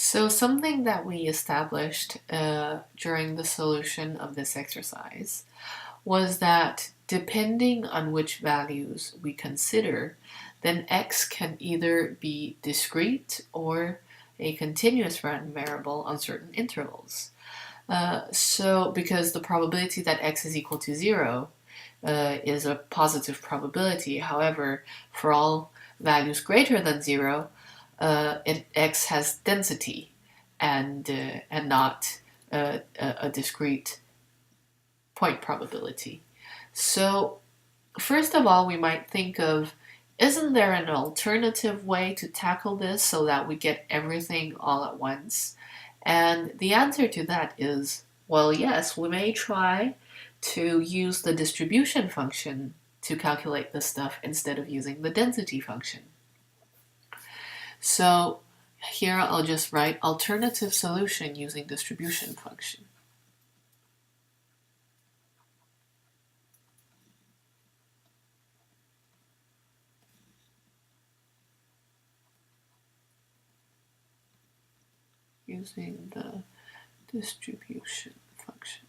So something that we established during the solution of this exercise was that depending on which values we consider, then x can either be discrete or a continuous random variable on certain intervals. So because the probability that x is equal to 0 is a positive probability, however, for all values greater than 0, x has density and not a discrete point probability. So first of all, we might think of, isn't there an alternative way to tackle this so that we get everything all at once? And the answer to that is, well, yes, we may try to use the distribution function to calculate this stuff instead of using the density function. So here I'll just write alternative solution using distribution function. Using the distribution function.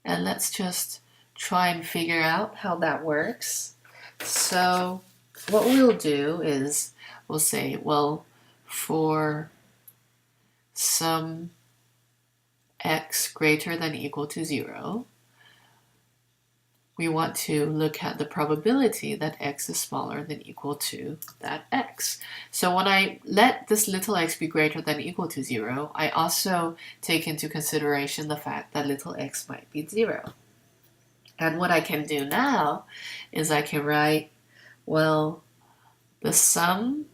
And let's just try and figure out how that works. So what we'll do is we'll say, well, for some x greater than or equal to 0, we want to look at the probability that x is smaller than or equal to that x. So when I let this little x be greater than or equal to 0, I also take into consideration the fact that little x might be 0. And what I can do now is I can write, well, the sum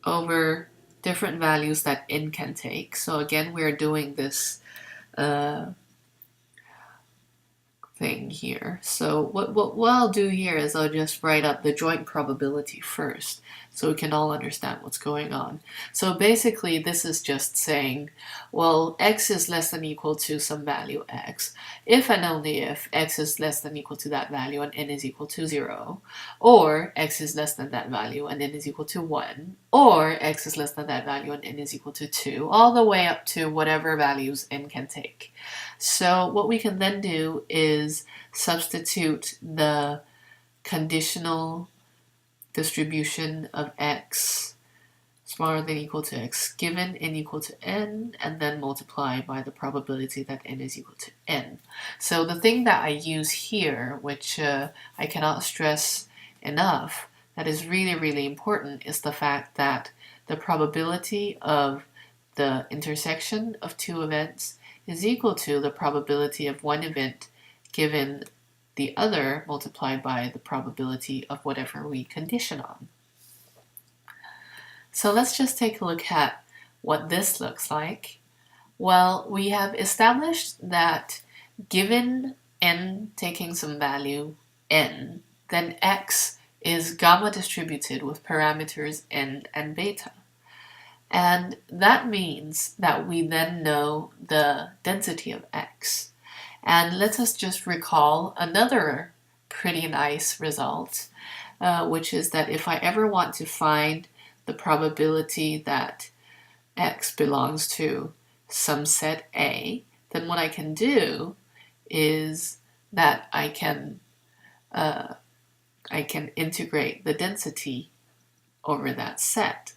over different values that n can take. So again, we're doing this thing here. So what I'll do here is I'll just write up the joint probability first so we can all understand what's going on. So basically this is just saying, well, x is less than or equal to some value x, if and only if x is less than or equal to that value and n is equal to 0, or x is less than that value and n is equal to 1, or x is less than that value and n is equal to 2, all the way up to whatever values n can take. So what we can then do is substitute the conditional distribution of x smaller than or equal to x given n equal to n, and then multiply by the probability that n is equal to n. So the thing that I use here, which I cannot stress enough, that is really, really important, is the fact that the probability of the intersection of two events is equal to the probability of one event given the other multiplied by the probability of whatever we condition on. So let's just take a look at what this looks like. Well, we have established that given n taking some value n, then x is gamma distributed with parameters n and beta. And that means that we then know the density of x. And let us just recall another pretty nice result, which is that if I ever want to find the probability that x belongs to some set A, then what I can do is that I can integrate the density over that set.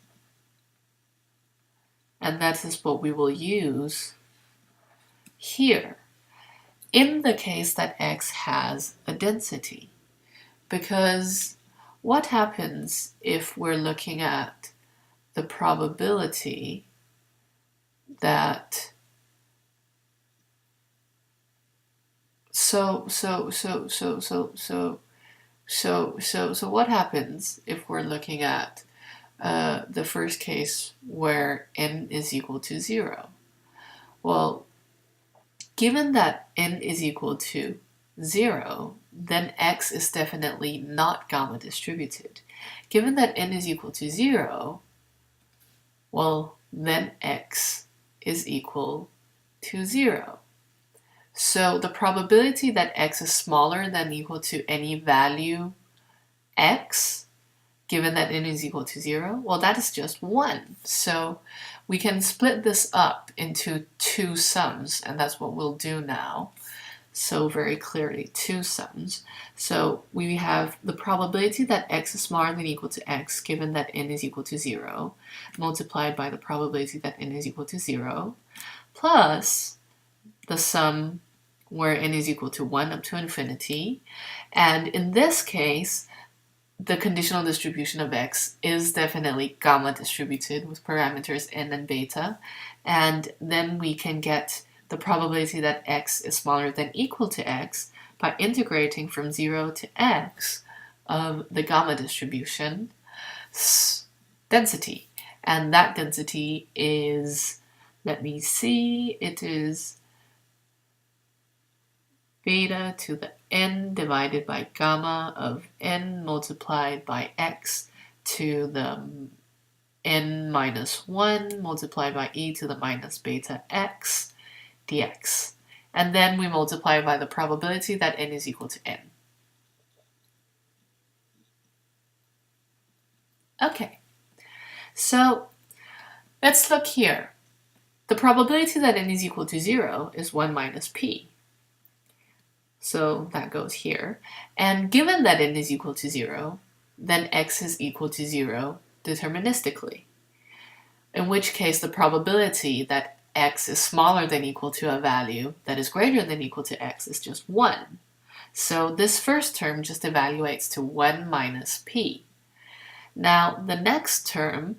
And that is what we will use here in the case that x has a density. Because what happens if we're looking at the probability that so what happens if we're looking at the first case where n is equal to 0? Well, given that n is equal to 0, then x is definitely not gamma distributed. Given that n is equal to 0, well, then x is equal to 0. So the probability that x is smaller than or equal to any value x given that n is equal to 0? Well, that is just 1. So we can split this up into two sums, and that's what we'll do now. So very clearly, two sums. So we have the probability that x is smaller than or equal to x, given that n is equal to 0, multiplied by the probability that n is equal to 0, plus the sum where n is equal to 1 up to infinity. And in this case, the conditional distribution of x is definitely gamma distributed with parameters n and beta. And then we can get the probability that x is smaller than or equal to x by integrating from 0 to x of the gamma distribution density. And that density is, let me see, it is beta to the n divided by gamma of n multiplied by x to the n minus 1 multiplied by e to the minus beta x dx. And then we multiply by the probability that n is equal to n. Okay, so let's look here. The probability that n is equal to 0 is 1 minus p. So that goes here. And given that n is equal to 0, then x is equal to 0 deterministically. In which case the probability that x is smaller than or equal to a value that is greater than or equal to x is just 1. So this first term just evaluates to 1 minus p. Now the next term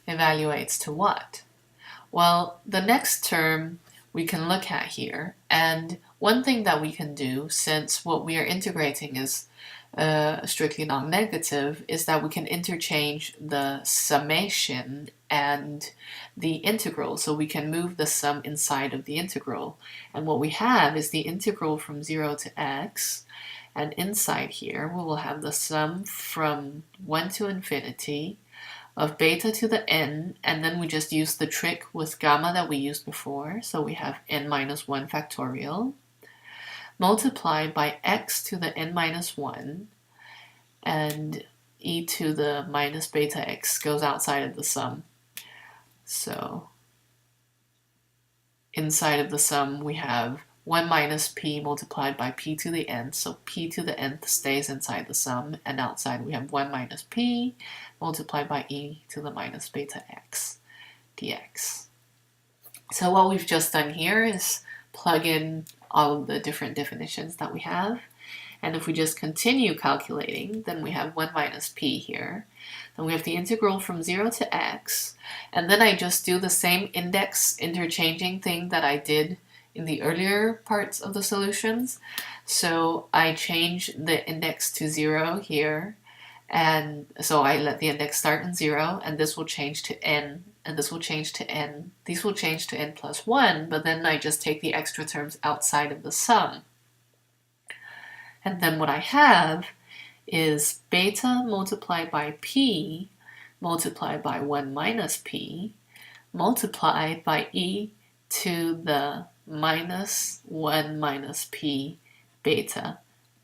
evaluates to what? Well, the next term we can look at here, and one thing that we can do, since what we are integrating is strictly non-negative, is that we can interchange the summation and the integral. So we can move the sum inside of the integral. And what we have is the integral from 0 to x, and inside here we will have the sum from 1 to infinity of beta to the n, and then we just use the trick with gamma that we used before. So we have n minus 1 factorial multiplied by x to the n minus 1, and e to the minus beta x goes outside of the sum. So inside of the sum we have 1 minus p multiplied by p to the n, so p to the nth stays inside the sum, and outside we have 1 minus p multiplied by e to the minus beta x dx. So what we've just done here is plug in all of the different definitions that we have, and if we just continue calculating, then we have 1 minus p here. Then we have the integral from 0 to x, and then I just do the same index interchanging thing that I did in the earlier parts of the solutions. So I change the index to 0 here, and so I let the index start in 0, and this will change to n, and this will change to n. These will change to n plus 1, but then I just take the extra terms outside of the sum. And then what I have is beta multiplied by p multiplied by 1 minus p multiplied by e to the minus 1 minus p beta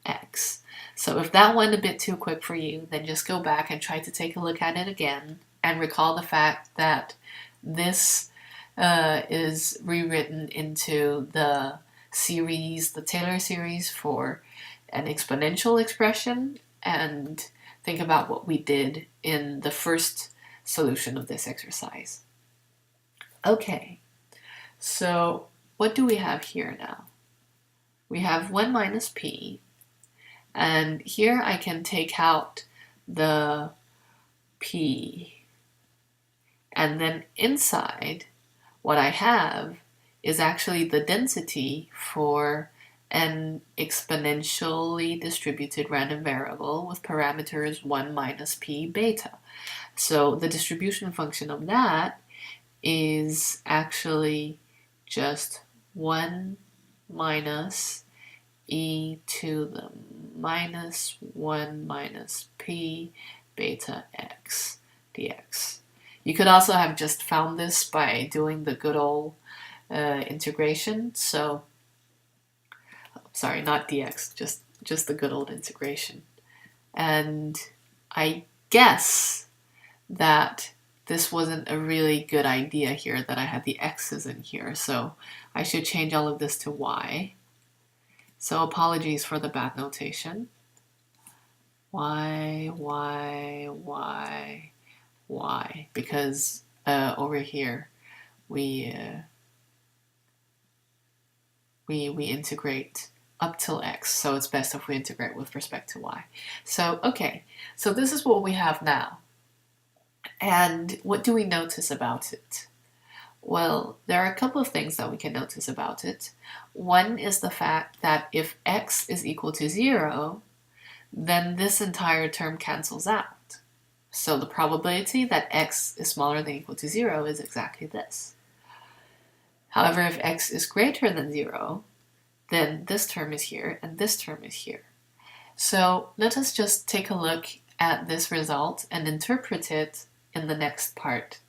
x. So if that went a bit too quick for you, then just go back and try to take a look at it again and recall the fact that this is rewritten into the series, the Taylor series for an exponential expression, and think about what we did in the first solution of this exercise. Okay, so what do we have here now? We have 1 minus p, and here I can take out the p, and then inside what I have is actually the density for an exponentially distributed random variable with parameters 1 minus p beta. So the distribution function of that is actually just 1 minus e to the minus 1 minus p beta x dx. You could also have just found this by doing the good old integration. So sorry, not dx, just the good old integration. And I guess that this wasn't a really good idea here that I had the x's in here, so I should change all of this to y. So apologies for the bad notation. Y, because over here we integrate up till x, so it's best if we integrate with respect to y. So okay, so this is what we have now. And what do we notice about it? Well, there are a couple of things that we can notice about it. One is the fact that if x is equal to 0, then this entire term cancels out. So the probability that x is smaller than or equal to 0 is exactly this. However, if x is greater than 0, then this term is here and this term is here. So let us just take a look at this result and interpret it in the next part,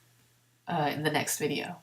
in the next video.